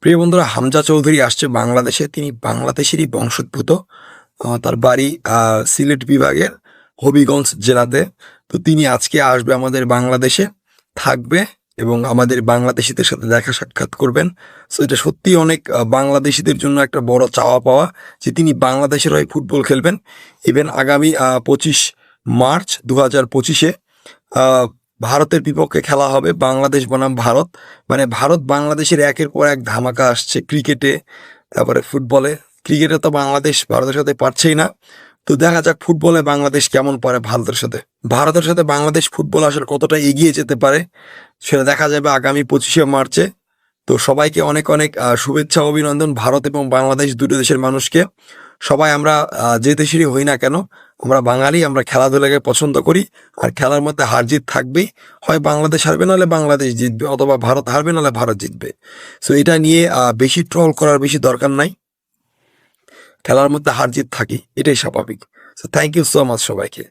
প্রিয় বন্ধুরা, হামজা চৌধুরী আসছে বাংলাদেশে। তিনি বাংলাদেশেরই বংশোদ্ভূত। তার বাড়ি সিলেট বিভাগের হবিগঞ্জ জেলাতে। তো তিনি আজকে আসবে আমাদের বাংলাদেশে, থাকবে এবং আমাদের বাংলাদেশিদের সাথে দেখা সাক্ষাৎ করবেন। সো এটা সত্যিই অনেক বাংলাদেশিদের জন্য একটা বড় চাওয়া পাওয়া যে তিনি বাংলাদেশের হয়ে ফুটবল খেলবেন। ইভেন আগামী 25 মার্চ 2025-এ ভারতের বিপক্ষে খেলা হবে, বাংলাদেশ বনাম ভারত। মানে ভারত বাংলাদেশের একের পর এক ধামাকা আসছে ক্রিকেটে, তারপরে ফুটবলে। ক্রিকেটে তো বাংলাদেশ ভারতের সাথে পারছেই না। তো দেখা যাক ফুটবলে বাংলাদেশ কেমন পারে ভারতের সাথে। ভারতের সাথে বাংলাদেশ ফুটবল আসলে কতটা এগিয়ে যেতে পারে সেটা দেখা যাবে আগামী 25শে মার্চে। তো সবাইকে অনেক অনেক শুভেচ্ছা, অভিনন্দন ভারত এবং বাংলাদেশ দুটো দেশের মানুষকে। সবাই আমরা যে দেশেরই হই না কেন, আমরা বাঙালি, আমরা খেলাধুলাকে পছন্দ করি। আর খেলার মধ্যে হার জিত থাকবেই। হয় বাংলাদেশ হারবে, নাহলে বাংলাদেশ জিতবে, অথবা ভারত হারবে, নাহলে ভারত জিতবে। সো এটা নিয়ে বেশি ট্রল করার বেশি দরকার নাই। খেলার মধ্যে হার জিত থাকি, এটাই স্বাভাবিক। So thank you so much সবাইকে।